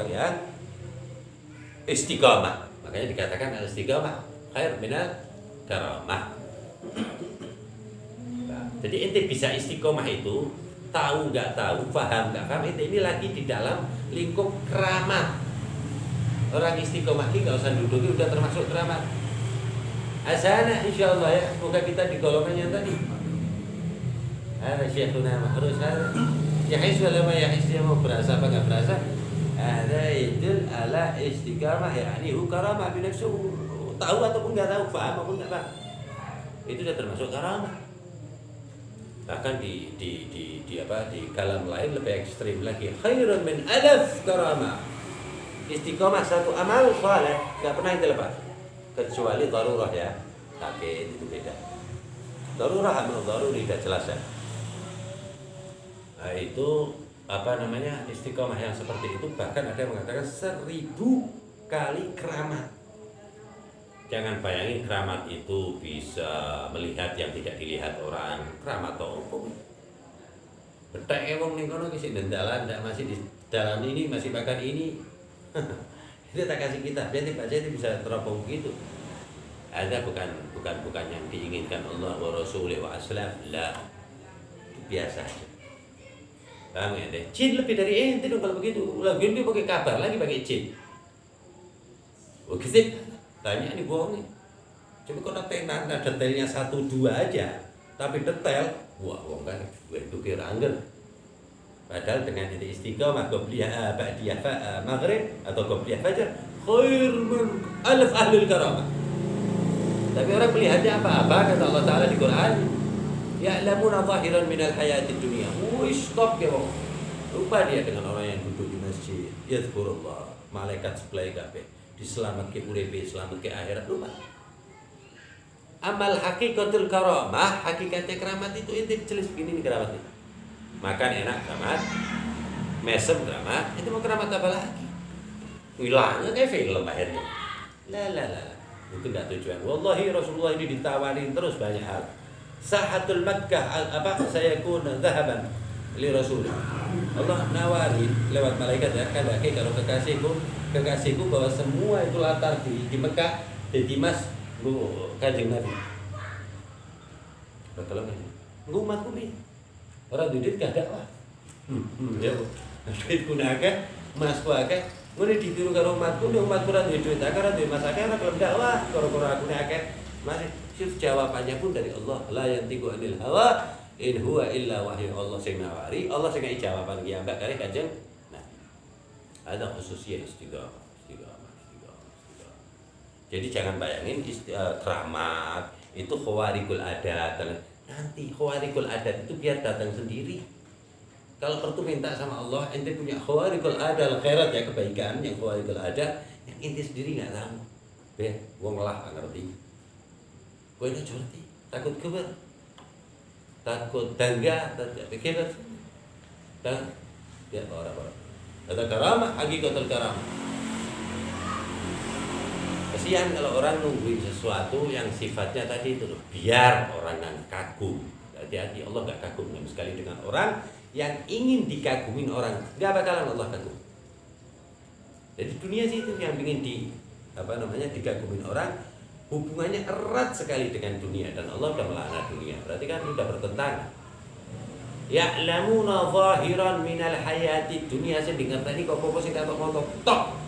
orang yang istiqomah. Makanya dikatakan al-istiqomah khair minal karamah. Nah, jadi ente bisa istiqomah itu tahu nggak tahu, paham nggak paham, ini lagi di dalam lingkup keramat. Orang istiqomah ini nggak usah duduk, udah termasuk keramat. Asana insya Allah ya, semoga kita di golongan yang tadi. Ada syekhuna harus ada. Yahis wala ma yahis, dia mau berasa apa nggak berasa. Ada itu ala istiqamah, yakni karamah binafsu. Tahu ataupun nggak tahu, paham ataupun nggak paham, itu sudah termasuk karamah. Bahkan di kalam lain lebih ekstrim lagi, khairun min alaf karamah. Istiqamah satu amal saleh nggak pernah itu lepas, kecuali darurah ya, sakit itu beda. Darurah amal daruri sudah jelas ya. Nah, itu istiqamah yang seperti itu bahkan ada yang mengatakan 1000 kali keramat. Jangan bayangin keramat itu bisa melihat yang tidak dilihat orang. Keramat atau apa? Betek wong ning kono ki sik ndendalan ndak masih di dalam ini masih makan ini. Itu tak kasih kita. Jadi Pak Jadi bisa teropong gitu. Ada bukan yang diinginkan Allah wa Rasulih wa aslam. La. Biasa aja. Paham ya deh? Jin lebih dari ente dong kalau begitu. Lagi dia pakai kabar lagi pakai jin. Oh gitu. Tanya ini bohong nih. Coba kalau ada detailnya 1-2 aja, tapi detail, wah wong kan gue itu kira angger. Padahal dengan ini istiqamah qobliyah ba'diyah maghrib atau qobliyah fajar khair min alf ahlul karamah. Tapi orang melihatnya apa kata Allah Taala di Quran, ya'lamuna zahiran minal hayatid dunya. Stop ya wong. Lupa dia dengan orang yang duduk di masjid, yazkurullah, malaikat sebelah kabeh. Diselamatke uripe, selamatke akhirat, lupa. Amal hakikatul karamah, hakikatnya keramat itu inti jelas begini nih keramatnya. Makan enak keramat, mesem keramat, itu mau keramat apa lagi? Hilangnya kayak film akhirnya. La. Itu enggak tujuan. Wallahi Rasulullah ini ditawarin terus banyak hal. Sahatul Makkah sayakuna dhahaban li Rasul. Allah nawari lewat malaikat ya, kadake kalau kekasihku bahwa semua itu latar di Mekah jadi mas Kanjeng Nabi. Betul kan? Nggo umatku nih. Orang duit gak ada wah. Ya. Duit kunake, masku akeh. Ngene ditiru karo umatku, umatku ora duit akeh, ora duit mas akeh, ora gelem dakwah, karo-karo akune akeh. Mari jawabannya pun dari Allah. La yantiqu anil hawa in huwa illa wahyu. Allah sing nawari, Allah sing ngai jawaban ki ambak kare Kanjeng. Nah, ada khususnya istiqamah. Jadi jangan bayangin keramat itu khawarikul adat. Nanti khawarikul adat itu biar datang sendiri. Kalau perlu minta sama Allah, ente punya khawarikul adat khairat ya, kebaikan yang khawarikul adat yang ente sendiri enggak tahu. Be, wong lah ngerti. Kowe ngerti, takut keber. Takut dangga, takut keber. Dan dia orang-orang. Ada karamah, hakikatul karamah. Kasihan kalau orang nungguin sesuatu yang sifatnya tadi itu loh, biar orang yang kagum. Hati-hati, Allah gak kagum sama sekali dengan orang yang ingin dikagumin orang, gak bakalan Allah kagum. Jadi dunia sih itu yang ingin dikagumin orang, hubungannya erat sekali dengan dunia dan Allah sudah melaknat dunia. Berarti kan sudah bertentangan. Ya'lamuna zahiran minal hayati dunia sing ngerteni kok apa sing katok moto tok.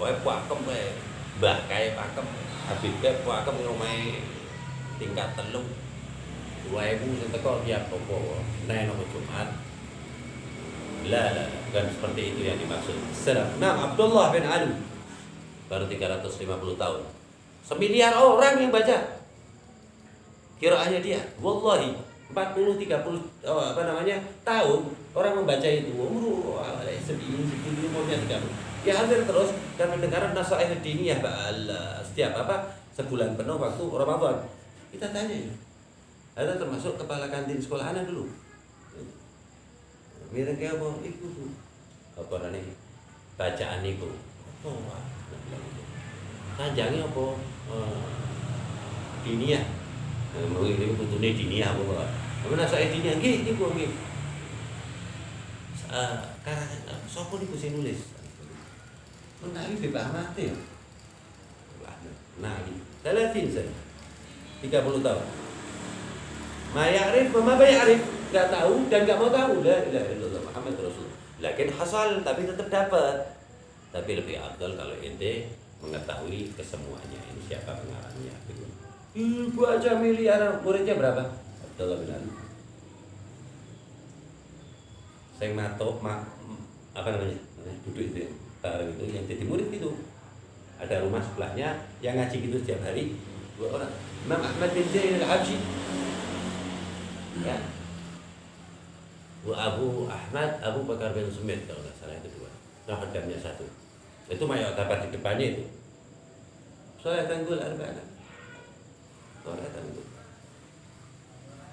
Kowe pakem wae, mbah kae pakem, Habib kae pakem ngomahe tingkat 3. 2000 sing teko tiap popo, nek nang Jumat. La, bukan seperti itu yang dimaksud. Nah, Abdullah bin Ali baru 350 tahun. 1 miliar orang yang baca. Qiraahnya dia, wallahi 30 tahun orang membaca itu. Umur segini umurnya 30. Ya hampir terus dan mendengar nasihat diniyah Allah setiap sebulan penuh waktu Ramadan. Kita tanya ya. Ada termasuk kepala kantin sekolahan dulu. Mireng kayak apa iku. Apa nane bacaan iku. Oh, panjangnya apa? Diniyah. Mengirim putune diniyah apa. Apa nasihat diniyah nggih niku nggih. karangan sapa niku sing nulis? Menawi Bebah Mati ya. Nabi 30 sana 30 tahun. Ma ya'rif wa ma ya'rif, enggak tahu dan enggak mau tahu. La ilaha illallah Muhammad Rasul. Lakin hasal, tapi tetap dapat. Tapi lebih afdal kalau ente mengetahui kesemuanya. Ini siapa pengarangnya gitu. Ibu aja milih anak muridnya berapa? Abdullah bin Ali. Saya apa namanya? Duduk itu ya. Bareng itu yang jadi murid itu. Ada rumah sebelahnya yang ngaji gitu setiap hari 2 orang. Imam Ahmad bin Zain al-Habsyi. Ya. Abu Ahmad Abu Bakar bin Sumit kalau nggak salah itu 2. Nah, hadamnya 1. Itu mayor dapat di depannya itu. Soalnya tanggul arba'ah. Soalnya tanggul.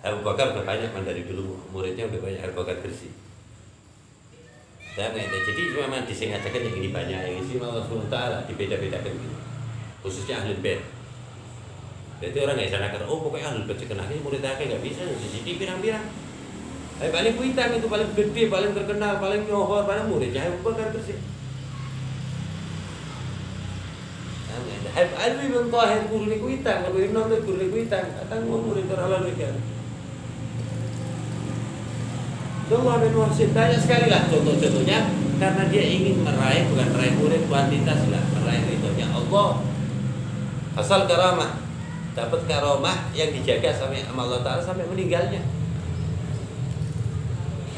Abu Bakar udah banyak dari dulu muridnya udah banyak. Abu Bakar bersih. Jadi memang disengajakan yang ini banyak, yang isi Allah SWT dibeda-bedakan gitu. Khususnya Ahlul Bait. Jadi orang nggak sana oh pokoknya Ahlul Bait kenal ini murid akhir nggak bisa, jadi pirang-pirang. Paling kuitan itu paling gede, paling terkenal, paling nyohor, paling muridnya Abu Bakar bersih. Habib Ali bin Thahir guru ni kuitan, kalau Ibnu Umar guru ni kuitan, akan murid terlalu dekat. Abdullah bin Wahsy banyak sekali lah contoh-contohnya karena dia ingin meraih, bukan meraih murid kuantitas lah, meraih ridhonya Allah. Asal karamah, dapat karamah yang dijaga sampai Allah Ta'ala sampai meninggalnya.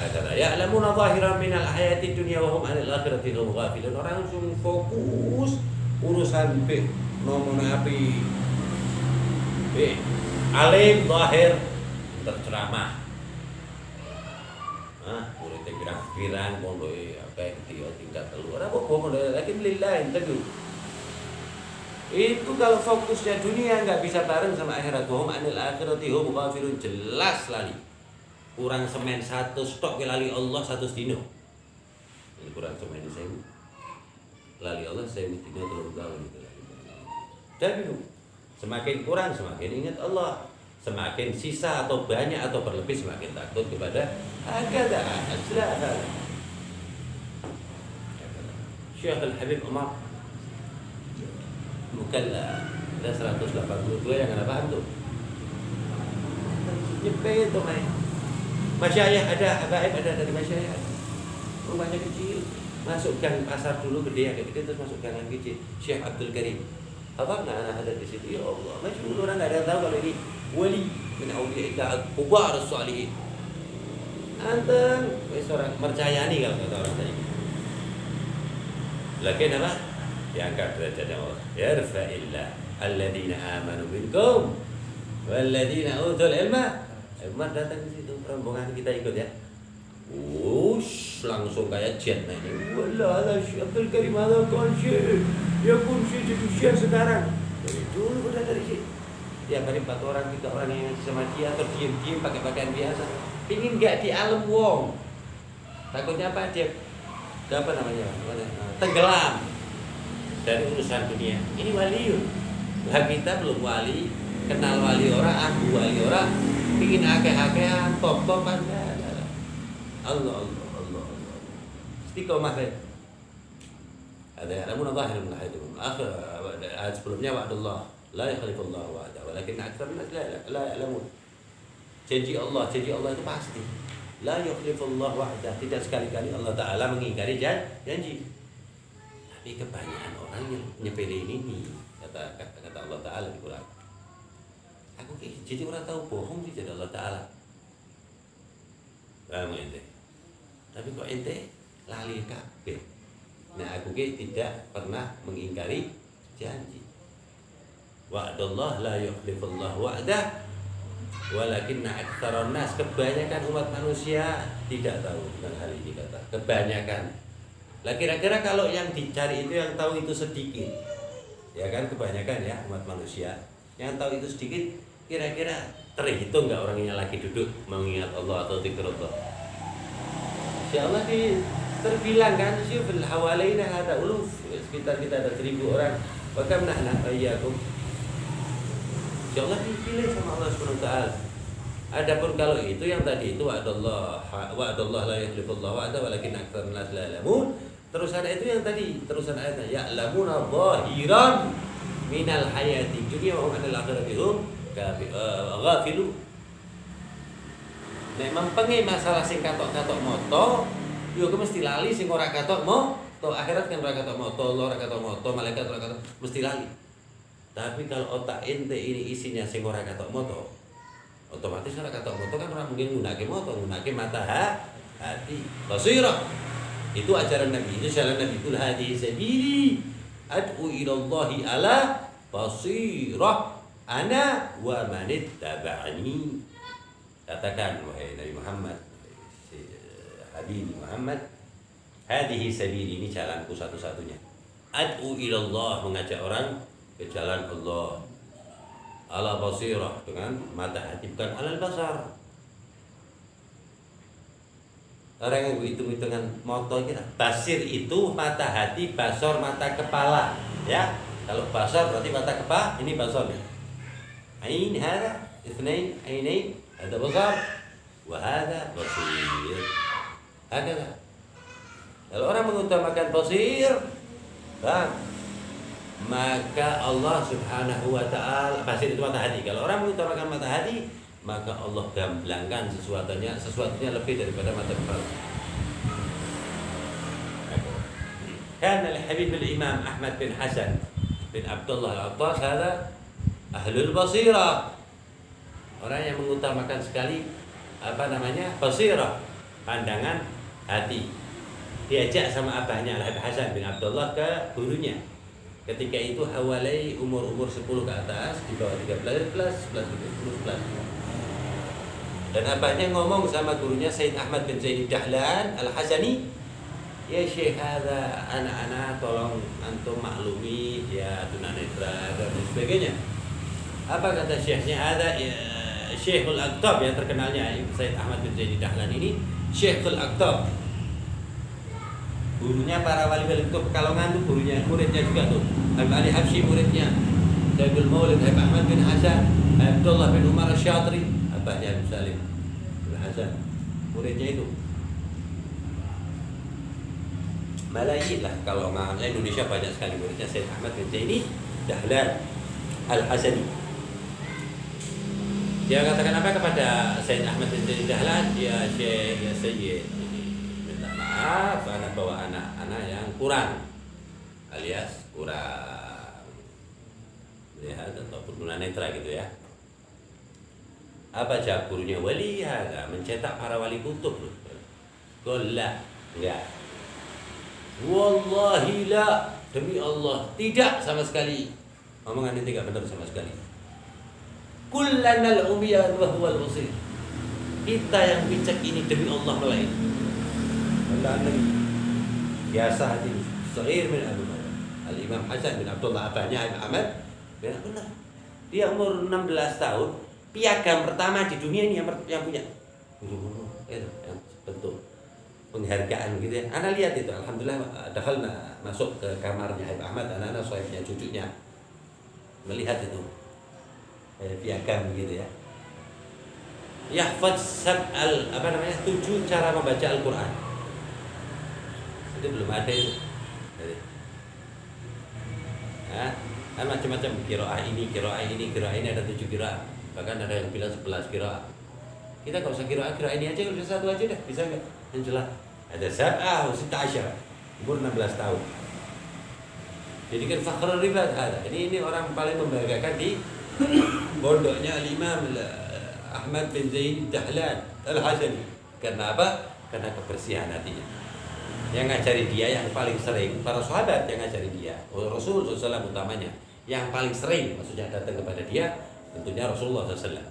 Kata ya'lamuna zahiran minal hayati dunya wa hum 'anil akhirati hum ghafilun. Orang langsung fokus urusan nomor api. Alim zahir terceramah. Murid pirang-pirang pondok apa dia tingkat telur apa kok lagi lillah teguh. Itu kalau fokusnya dunia nggak bisa bareng sama akhirat. Hum 'anil akhirati hum ghafilun, jelas lali. Kurang semen 1 stok lali Allah 1 dino. Ini kurang semen 1000. Lali Allah 1000 dino 3 tahun itu. Dan itu semakin kurang semakin ingat Allah. Semakin sisa atau banyak atau berlebih semakin takut kepada agada aslah. Syekh Al-Habib Umar Mukalla ada 182 yang ada paham tuh. Nyepet tuh main. Masyayikh ada, habaib ada dari masyayikh. Rumahnya kecil, masuk gang pasar dulu gede agak gede terus masuk gang kecil. Syekh Abdul Karim. Apa anak ada di situ? Ya Allah, macam orang nggak ada yang tahu kalau ini wali min auliya kubar salihin. Anten seorang mercayani kalau kata orang tadi. Lakin apa? Diangkat derajatnya Allah. Yarfa'illah alladzina amanu minkum walladzina utul ilma. Umar datang ke situ, rombongan kita ikut ya. Wush, langsung kayak jet nah ini. Wallah, Syekh Abdul Karim ada konsyir. Ya pun jadi syekh sekarang. Dari dulu udah dari situ. Tiap hari 4 orang, 3 orang yang sama dia atau diem-diem pakai pakaian biasa. Pingin nggak di alam wong. Takutnya apa dia? Apa namanya? Tenggelam dari urusan dunia. Ini waliun. Lah kita belum wali, kenal wali orang, aku wali orang. Pingin akeh-akehan, top-topan. Allah. Istiqomah deh. Ada namun zahir min hadithum. Akhir ayat sebelumnya wa'dullah la yakhlifullahu wa'da walakin aktsarun nas la ya'lamun. Janji Allah itu pasti. La yakhlifullahu wa'da, tidak sekali-kali Allah Taala mengingkari janji. Tapi kebanyakan orang yang nyepelin ini kata Allah Taala di Quran. Aku jadi orang tahu bohong sih jadi Allah Taala. Paham ente? Tapi kok ente lali kabeh. Nah aku tidak pernah mengingkari janji. Wa'dallah la yukhlifullah wa'dah walakinna aktsaran nas, kebanyakan umat manusia tidak tahu tentang hal ini kata. Kebanyakan. Lah kira-kira kalau yang dicari itu yang tahu itu sedikit. Ya kan kebanyakan ya umat manusia. Yang tahu itu sedikit, kira-kira terhitung enggak orangnya lagi duduk mengingat Allah atau zikrullah? Insyaallah terbilang kan sih fil hawalaina ada uluf, sekitar kita ada 1000 orang. Bahkan nahna ayyakum. Insyaallah dipilih sama Allah Subhanahu wa taala. Adapun kalau itu yang tadi itu wa'adallah la yukhlifullahu wa'ada walakin aktsarun nas la ya'lamun. Terusan itu yang tadi, terusan ayatnya ya'lamuna zahiran minal hayati dunya wa hum 'anil akhirati hum ghafilun. Nek mempenge masalah sing katok-katok moto, yo mesti lali sing ora katok moto. Akhirat kan ora katok moto, Allah ora katok moto, malaikat ora katok, mesti lali. Tapi kalau otak ente ini isinya sing ora katok moto, otomatis ora katok moto kan orang mungkin nggunake moto, nggunake mata hati. Basirah. Itu ajaran Nabi, itu jalan Nabi kul hadi sabili ad'u ila Allahi ala basirah ana wa man ittaba'ani. Katakan wahai Nabi Muhammad, Habib Muhammad, hadhihi sabili, ini jalanku satu-satunya. Ad'u ila Allah, mengajak orang ke jalan Allah ala basirah, dengan mata hati, bukan alal basar. Orang yang hitung-hitungan moto kita, basir itu mata hati, basar mata kepala, ya. Kalau basar berarti mata kepala, ini basarnya. Ain hada, itsnain, ainain, ada basar, wa hada basir. Ada. Kalau orang mengutamakan basir, maka Allah Subhanahu wa ta'ala, basir itu mata hati. Kalau orang mengutamakan mata hati, maka Allah gamblangkan sesuatunya lebih daripada mata kepala. Kana al-Habib al-Imam Ahmad bin Hasan bin Abdullah al-Attas hada ahlul basirah. Orang yang mengutamakan sekali basirah, pandangan hati. Diajak sama abahnya Al-Habib Hasan bin Abdullah ke gurunya. Ketika itu hawalai umur 10 ke atas, di bawah 13 plus 10 plus. Dan abahnya ngomong sama gurunya Sayyid Ahmad bin Zaid Dahlan Al-Hasani, ya Syekh, ada anak-anak tolong antum maklumi ya tunanetra dan sebagainya. Apa kata syekhnya? Ada Syekhul Aqtab yang terkenalnya Sayyid Ahmad bin Zaid Dahlan ini, Syekhul Aqtab. Gurunya para wali-wali itu Pekalongan tuh, gurunya, muridnya juga tuh. Habib Ali Habsyi muridnya, Sayyidul Maulid Habib Ahmad bin Hasan, Abdullah bin Umar Asy-Syatri, abahnya Habib Salim bin Hasan, muridnya itu. Malayin lah, kalau Indonesia banyak sekali muridnya Sayyid Ahmad bin Zaid Dahlan Al-Hasani. Dia katakan apa kepada Sayyid Ahmad bin Zaid Dahlan? Ya Syekh, ya Sayyid, minta maaf, anak bawa anak-anak yang kurang, alias kurang lihat ataupun tunanetra gitu ya. Apa jawab gurunya? Wali hada, mencetak para wali kutub. Qullah, enggak. Wallahi la, demi Allah tidak sama sekali. Omongan ini tidak benar sama sekali. Kullanal umyan wa huwal basir. Kita yang bijak ini demi Allah melain. Allah Nabi biasa hati Sa'ir bin Abu Bakar Al-Imam Hasan bin Abdullah, abahnya Habib Ahmad. Benar. Dia umur 16 tahun, piagam pertama di dunia ini yang punya. Itu yang bentuk penghargaan gitu ya. Ana lihat itu, alhamdulillah dakhalna, masuk ke kamarnya Habib Ahmad, anak-anak sohibnya, cucunya, melihat itu piagam gitu ya. Yahfaz sab'al 7 cara membaca Al-Qur'an. Itu belum ada itu. Kan macam-macam qiraah ini ada 7 qiraah. Bahkan ada yang bilang 11 qiraah. Kita enggak usah qiraah ini aja, udah satu aja dah, bisa enggak? Insyaallah. Ada sab'ah wa 16, umur 16 tahun. Jadi kan fakhrul ribad ada. Ini orang paling membanggakan di pondoknya Al-Imam Ahmad bin Zaid Dahlan Al-Hasani. Karena apa? Karena kebersihan hatinya. Yang ngajari dia yang paling sering, para sahabat yang ngajari dia, Rasul SAW utamanya, yang paling sering maksudnya datang kepada dia tentunya Rasulullah SAW.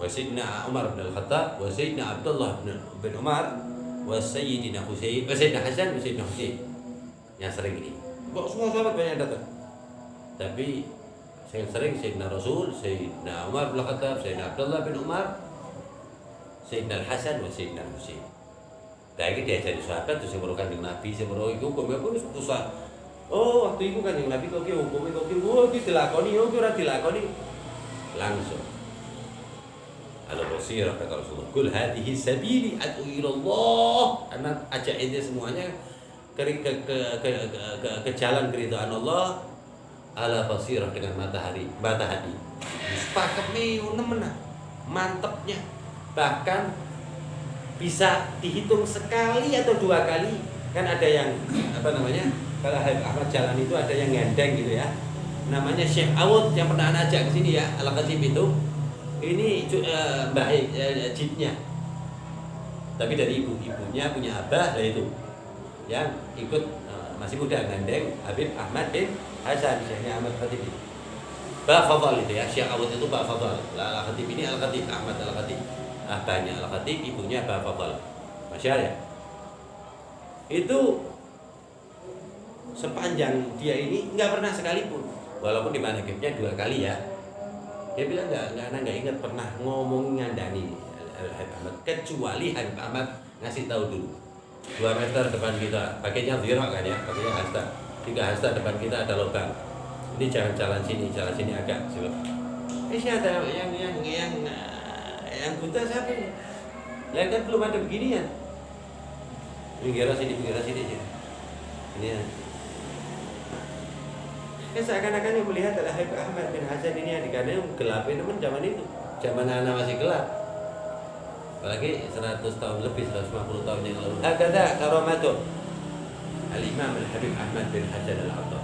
Wa Sayyidina Umar bin Al-Khattab, wa Sayyidina Abdullah bin Umar, wa Sayyidina Husain, wa Sayyidina Hasan, wa Sayyidina Husain. Yang sering ini. Kok semua sahabat banyak datang. Tapi yang sering Sayyidina Rasul, Sayyidina Umar bin Al-Khattab, Sayyidina Abdullah bin Umar, Sayyidina Al-Hasan, wa Sayyidina Husain. Lagi diajari sahabat terus yang kanjeng Nabi, sing ora iku hukumnya pun susah. Oh, waktu itu kanjeng Nabi kok ki hukume kok ki dilakoni, ora dilakoni. Langsung. Halo basirah kata Rasulullah. Qul hadhihi sabili ad'u ila Allah. Karena ajak ini semuanya ke jalan keridhaan Allah ala basirah dengan mata hati. Sepakat nemen mantepnya. Bahkan bisa dihitung sekali atau 2 kali. Kan ada yang kalau Habib Ahmad jalan itu ada yang ngandeng gitu ya. Namanya Syekh Awud yang pernah ajak ke sini ya, Al-Khatib itu. Ini Mbah Jidnya. Tapi dari ibunya punya abah lah itu. Yang ikut masih muda ngandeng Habib Ahmad bin Hasan, Syekhnya Ahmad Khatib itu. Ba Fadal itu ya, Syekh Awud itu Ba Fadal. Al-Khatib ini Al-Khatib Ahmad Al-Khatib. Abahnya Al-Khatib, ibunya Ba Fadal. Masya Allah. Itu sepanjang dia ini nggak pernah sekalipun, walaupun di manakibnya 2 kali ya, dia bilang nggak ingat pernah ngomong ngandani Habib Ahmad, kecuali Habib Ahmad ngasih tahu dulu 2 meter depan kita, pakainya zirah kan ya, pakainya hasta, 3 hasta depan kita ada lubang, ini jangan jalan sini agak silap. Ini ada yang buta siapa? Lain kan belum ada beginian. Pinggir sini aja. Ini ya. Seakan-akan yang melihat adalah Habib Ahmad bin Hasan ini yang dikandung gelapin teman zaman itu. Zaman anak masih gelap. Apalagi 100 tahun lebih, 150 tahun yang lalu. Hakadha karamatu Al-Imam Al-Habib Ahmad bin Hasan Al-Attar.